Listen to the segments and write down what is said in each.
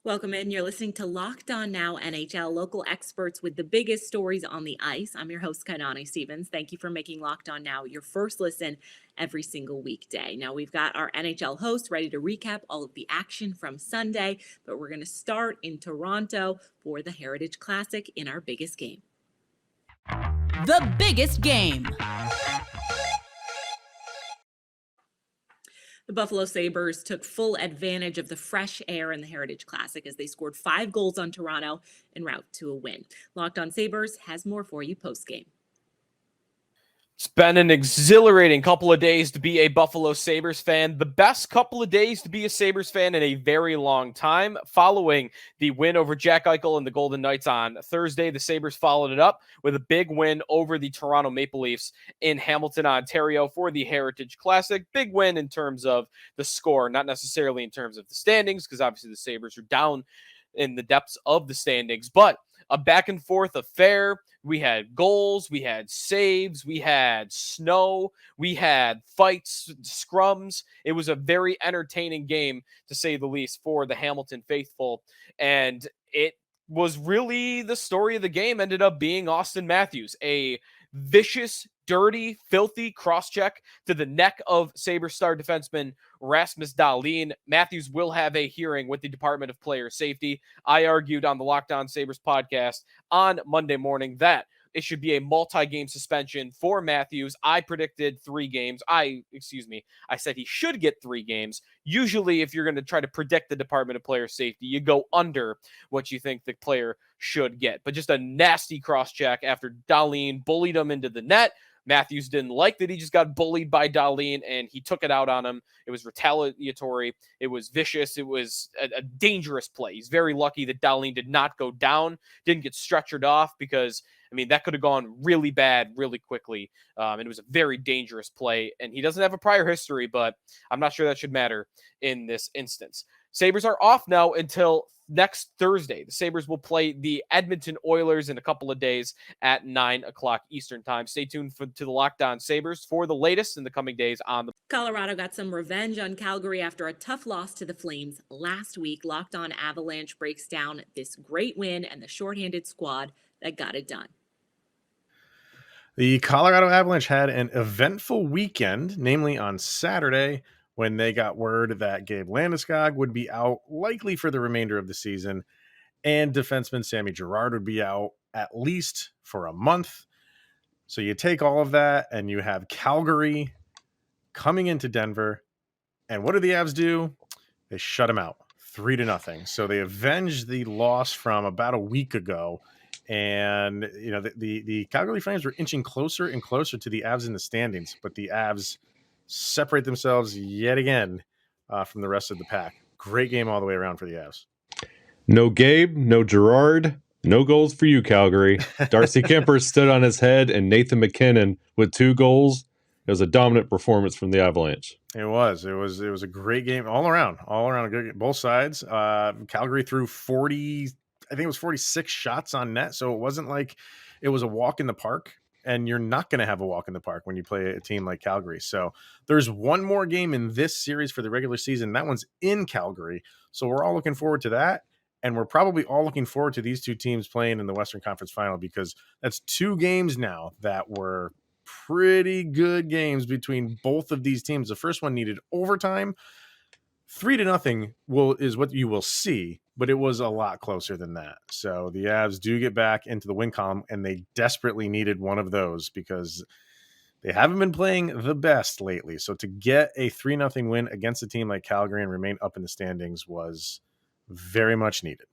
Welcome in. You're listening to Locked On Now NHL, local experts with the biggest stories on the ice. I'm your host, Kainani Stevens. Thank you for making Locked On Now your first listen every single weekday. Now, we've got our NHL host ready to recap all of the action from Sunday, but we're going to start in Toronto for the Heritage Classic in our biggest game. The biggest game. The Buffalo Sabres took full advantage of the fresh air in the Heritage Classic as they scored 5 goals on Toronto en route to a win. Locked On Sabres has more for you post-game. It's been an exhilarating couple of days to be a Buffalo Sabres fan. The best couple of days to be a Sabres fan in a very long time. Following the win over Jack Eichel and the Golden Knights on Thursday, the Sabres followed it up with a big win over the Toronto Maple Leafs in Hamilton, Ontario for the Heritage Classic. Big win in terms of the score, not necessarily in terms of the standings, because obviously the Sabres are down in the depths of the standings, but a back and forth affair. We had goals, we had saves, we had snow, we had fights, scrums. It was a very entertaining game, to say the least, for the Hamilton faithful. And it was really the story of the game ended up being Austin Matthews, a vicious, dirty, filthy cross-check to the neck of Sabres star defenseman Rasmus Dahlin. Matthews will have a hearing with the Department of Player Safety. I argued on the Locked On Sabres podcast on Monday morning that it should be a multi-game suspension for Matthews. I predicted 3 games. I said he should get 3 games. Usually, if you're going to try to predict the Department of Player Safety, you go under what you think the player should get. But just a nasty cross-check after Dahlin bullied him into the net. Matthews didn't like that he just got bullied by Dahlin, and he took it out on him. It was retaliatory. It was vicious. It was a dangerous play. He's very lucky that Dahlin did not go down, didn't get stretchered off, because, I mean, that could have gone really bad really quickly. And it was a very dangerous play, and he doesn't have a prior history, but I'm not sure that should matter in this instance. Sabres are off now until next Thursday. The Sabres will play the Edmonton Oilers in a couple of days at 9 o'clock Eastern time. Stay tuned to the Locked On Sabres for the latest in the coming days on the... Colorado got some revenge on Calgary after a tough loss to the Flames last week. Locked On Avalanche breaks down this great win and the shorthanded squad that got it done. The Colorado Avalanche had an eventful weekend, namely on Saturday, when they got word that Gabe Landeskog would be out likely for the remainder of the season, and defenseman Sammy Girard would be out at least for a month. So you take all of that, and you have Calgary coming into Denver, and what do the Avs do? They shut him out 3-0. So they avenged the loss from about a week ago. And, you know, the Calgary Flames were inching closer and closer to the Avs in the standings, but the Avs separate themselves yet again from the rest of the pack. Great game all the way around for the Avs. No Gabe, no Gerard, no goals for you, Calgary. Darcy Kemper stood on his head, and Nathan McKinnon with 2 goals. It was a dominant performance from the Avalanche. It was a great game all around a good game, both sides. Calgary threw 46 shots on net, so it wasn't like it was a walk in the park. And you're not going to have a walk in the park when you play a team like Calgary. So there's one more game in this series for the regular season. That one's in Calgary. So we're all looking forward to that. And we're probably all looking forward to these 2 teams playing in the Western Conference Final, because that's 2 games now that were pretty good games between both of these teams. The first one needed overtime. 3-0 is what you will see, but it was a lot closer than that. So the Avs do get back into the win column, and they desperately needed one of those because they haven't been playing the best lately. So to get a 3-0 win against a team like Calgary and remain up in the standings was very much needed.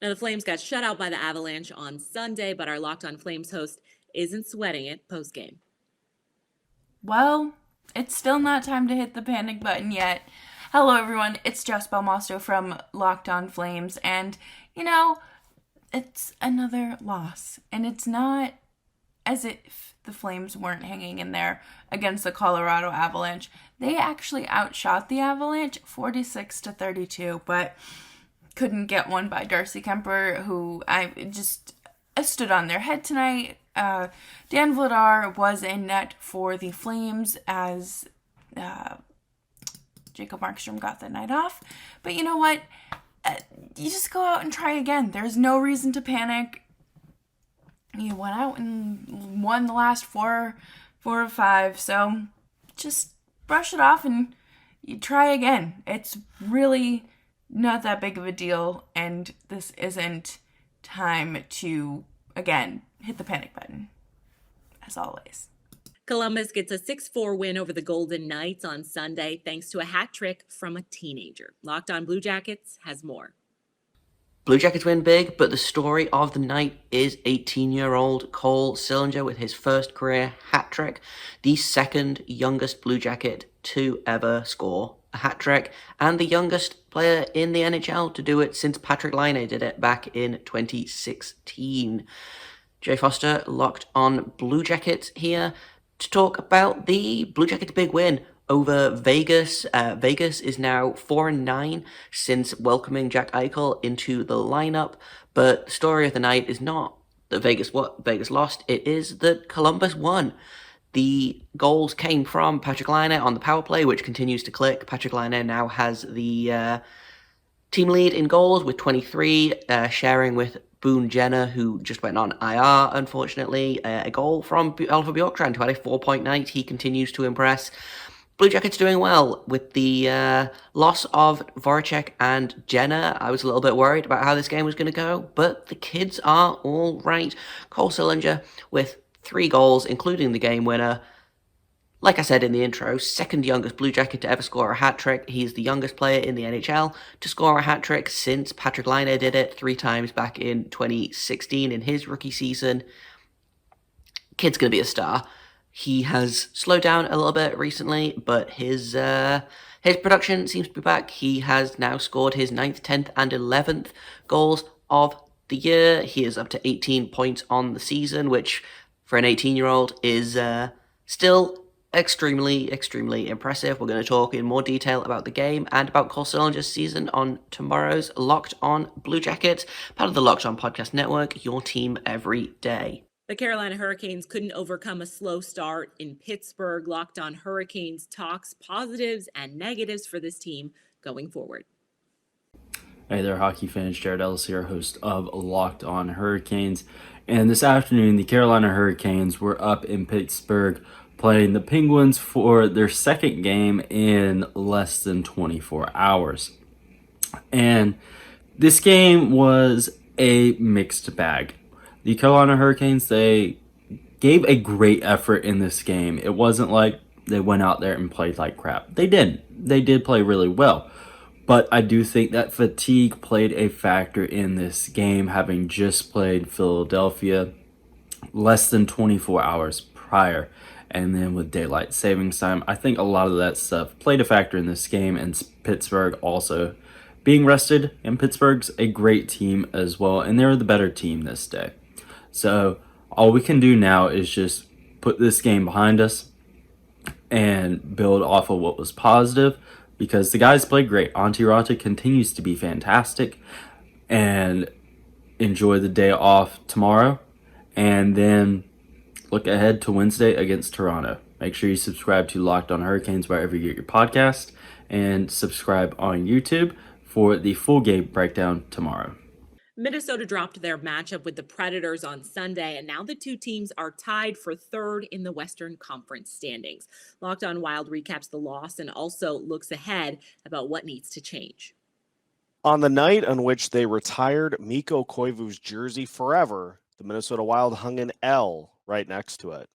Now, the Flames got shut out by the Avalanche on Sunday, but our Locked On Flames host isn't sweating it post-game. Well, it's still not time to hit the panic button yet. Hello, everyone. It's Jess Belmosto from Locked On Flames. And, you know, it's another loss. And it's not as if the Flames weren't hanging in there against the Colorado Avalanche. They actually outshot the Avalanche 46-32, but couldn't get one by Darcy Kemper, who I stood on their head tonight. Dan Vladar was in net for the Flames as Jacob Markstrom got the night off. But you know what? you just go out and try again. There's no reason to panic. You went out and won the last four or five, so just brush it off and you try again. It's really not that big of a deal, and this isn't time to, again, hit the panic button, as always. Columbus gets a 6-4 win over the Golden Knights on Sunday thanks to a hat trick from a teenager. Locked On Blue Jackets has more. Blue Jackets win big, but the story of the night is 18-year-old Cole Caufield with his first career hat trick, the second youngest Blue Jacket to ever score a hat trick, and the youngest player in the NHL to do it since Patrik Laine did it back in 2016. Jay Foster, Locked On Blue Jackets here to talk about the Blue Jackets' big win over Vegas. Vegas is now 4-9 since welcoming Jack Eichel into the lineup. But the story of the night is not that Vegas lost. It is that Columbus won. The goals came from Patrik Laine on the power play, which continues to click. Patrik Laine now has the team lead in goals with 23, sharing with Boone Jenner, who just went on IR, unfortunately. A goal from Oliver Bjorkstrand, who had a 4-point night. He continues to impress. Blue Jackets doing well with the loss of Voracek and Jenner. I was a little bit worried about how this game was going to go, but the kids are all right. Cole Caufield with 3 goals, including the game winner. Like I said in the intro, second youngest Blue Jacket to ever score a hat trick. He's the youngest player in the NHL to score a hat trick since Patrik Laine did it 3 times back in 2016 in his rookie season. Kid's going to be a star. He has slowed down a little bit recently, but his production seems to be back. He has now scored his 9th, 10th, and 11th goals of the year. He is up to 18 points on the season, which for an 18-year-old is still extremely, extremely impressive. We're going to talk in more detail about the game and about Cole Caufield's season on tomorrow's Locked On Blue Jackets, part of the Locked On Podcast Network, your team every day. The Carolina Hurricanes couldn't overcome a slow start in Pittsburgh. Locked On Hurricanes talks positives and negatives for this team going forward. Hey there, hockey fans. Jared Ellis here, host of Locked On Hurricanes. And this afternoon, the Carolina Hurricanes were up in Pittsburgh playing the Penguins for their second game in less than 24 hours. And this game was a mixed bag. The Carolina Hurricanes, they gave a great effort in this game. It wasn't like they went out there and played like crap. They did. They did play really well. But I do think that fatigue played a factor in this game, having just played Philadelphia less than 24 hours prior. And then with daylight savings time, I think a lot of that stuff played a factor in this game, and Pittsburgh also being rested. And Pittsburgh's a great team as well, and they're the better team this day. So all we can do now is just put this game behind us and build off of what was positive, because the guys played great. Antti Raanta continues to be fantastic, and enjoy the day off tomorrow, and then look ahead to Wednesday against Toronto. Make sure you subscribe to Locked On Hurricanes wherever you get your podcast, and subscribe on YouTube for the full game breakdown tomorrow. Minnesota dropped their matchup with the Predators on Sunday, and now the two teams are tied for third in the Western Conference standings. Locked On Wild recaps the loss and also looks ahead about what needs to change. On the night on which they retired Mikko Koivu's jersey forever, the Minnesota Wild hung an L right next to it.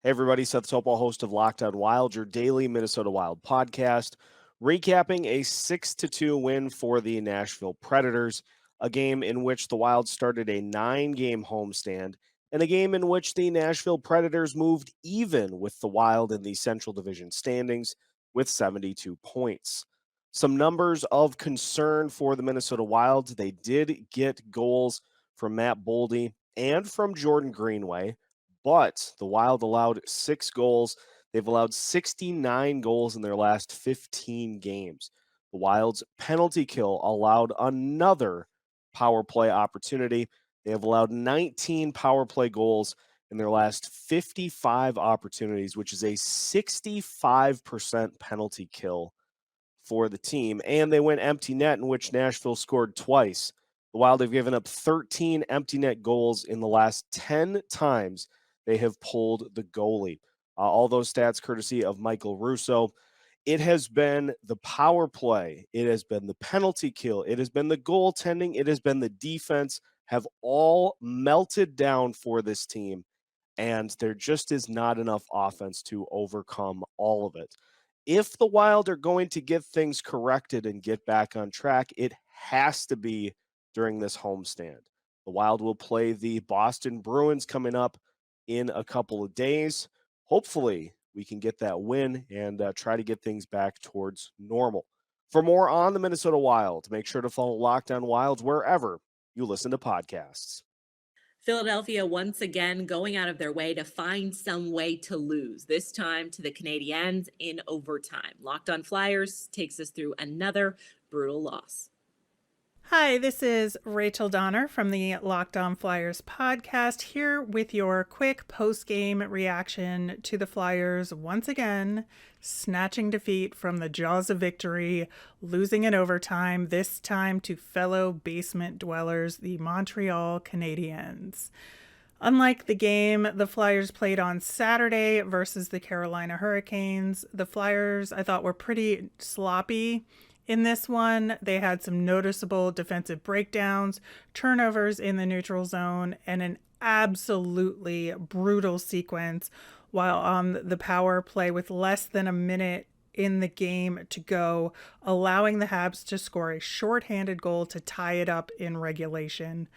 Hey everybody, Seth Topol, host of Locked On Wild, your daily Minnesota Wild podcast, recapping a 6-2 win for the Nashville Predators, a game in which the Wild started a 9-game homestand, and a game in which the Nashville Predators moved even with the Wild in the Central Division standings with 72 points. Some numbers of concern for the Minnesota Wild. They did get goals from Matt Boldy and from Jordan Greenway, but the Wild allowed 6 goals. They've allowed 69 goals in their last 15 games. The Wild's penalty kill allowed another power play opportunity. They have allowed 19 power play goals in their last 55 opportunities, which is a 65% penalty kill for the team, and they went empty net, in which Nashville scored twice. The Wild have given up 13 empty net goals in the last 10 times they have pulled the goalie. All those stats courtesy of Michael Russo. It has been the power play. It has been the penalty kill. It has been the goaltending. It has been the defense have all melted down for this team. And there just is not enough offense to overcome all of it. If the Wild are going to get things corrected and get back on track, it has to be during this homestand. The Wild will play the Boston Bruins coming up in a couple of days. Hopefully, we can get that win and try to get things back towards normal. For more on the Minnesota Wild, make sure to follow Locked On Wilds wherever you listen to podcasts. Philadelphia once again going out of their way to find some way to lose, this time to the Canadiens in overtime. Locked On Flyers takes us through another brutal loss. Hi, this is Rachel Donner from the Locked On Flyers podcast, here with your quick post-game reaction to the Flyers once again snatching defeat from the jaws of victory, losing in overtime, this time to fellow basement dwellers, the Montreal Canadiens. Unlike the game the Flyers played on Saturday versus the Carolina Hurricanes, the Flyers, I thought, were pretty sloppy in this one. They had some noticeable defensive breakdowns, turnovers in the neutral zone, and an absolutely brutal sequence while on the power play with less than a minute in the game to go, allowing the Habs to score a shorthanded goal to tie it up in regulation.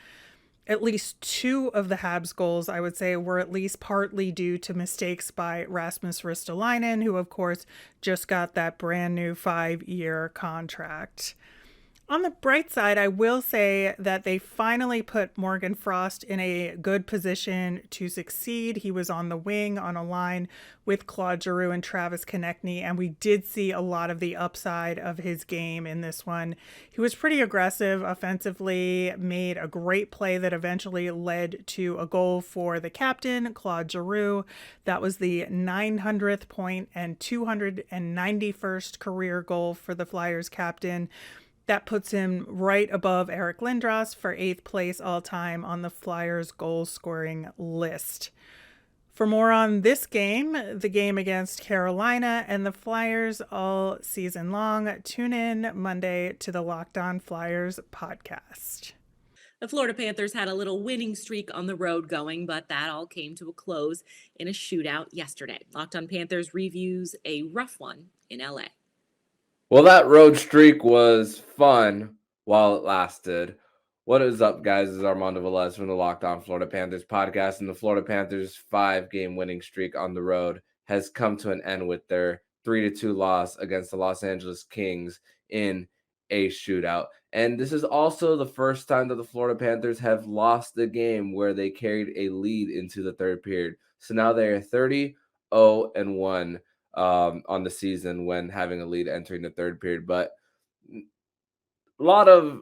At least two of the Habs goals, I would say, were at least partly due to mistakes by Rasmus Ristolainen, who, of course, just got that brand new 5-year contract. On the bright side, I will say that they finally put Morgan Frost in a good position to succeed. He was on the wing on a line with Claude Giroux and Travis Konechny, and we did see a lot of the upside of his game in this one. He was pretty aggressive offensively, made a great play that eventually led to a goal for the captain, Claude Giroux. That was the 900th point and 291st career goal for the Flyers captain. That puts him right above Eric Lindros for 8th place all-time on the Flyers goal-scoring list. For more on this game, the game against Carolina, and the Flyers all season long, tune in Monday to the Locked On Flyers podcast. The Florida Panthers had a little winning streak on the road going, but that all came to a close in a shootout yesterday. Locked On Panthers reviews a rough one in LA. Well, that road streak was fun while it lasted. What is up, guys? This is Armando Velez from the Locked On Florida Panthers podcast, and the Florida Panthers' 5-game winning streak on the road has come to an end with their 3-2 loss against the Los Angeles Kings in a shootout. And this is also the first time that the Florida Panthers have lost a game where they carried a lead into the third period. So now they are 30-0-1. On the season when having a lead entering the third period. But a lot of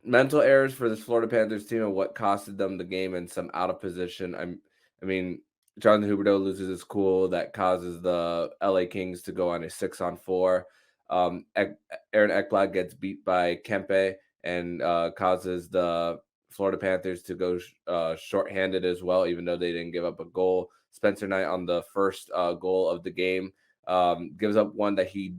mental errors for this Florida Panthers team and what costed them the game and some out of position. I mean, Jonathan Huberdeau loses his cool. That causes the LA Kings to go on a 6-on-4. Aaron Ekblad gets beat by Kempe and causes the Florida Panthers to go shorthanded as well, even though they didn't give up a goal. Spencer Knight on the first goal of the game gives up one that he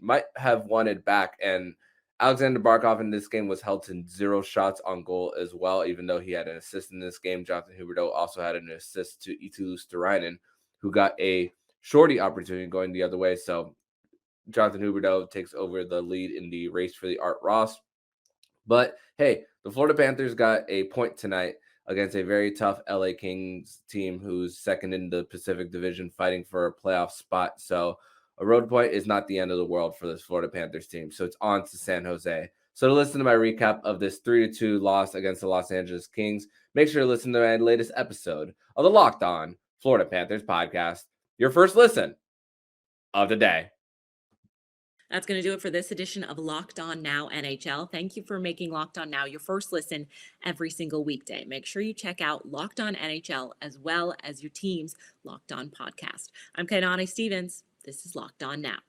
might have wanted back. And Alexander Barkov in this game was held to 0 shots on goal as well, even though he had an assist in this game. Jonathan Huberdeau also had an assist to Eetu Luosterainen, who got a shorty opportunity going the other way. So Jonathan Huberdeau takes over the lead in the race for the Art Ross. But hey, the Florida Panthers got a point tonight against a very tough LA Kings team who's second in the Pacific Division fighting for a playoff spot. So a road point is not the end of the world for this Florida Panthers team. So it's on to San Jose. So to listen to my recap of this 3-2 loss against the Los Angeles Kings, make sure to listen to my latest episode of the Locked On Florida Panthers podcast, your first listen of the day. That's going to do it for this edition of Locked On Now NHL. Thank you for making Locked On Now your first listen every single weekday. Make sure you check out Locked On NHL as well as your team's Locked On podcast. I'm Kainani Stevens. This is Locked On Now.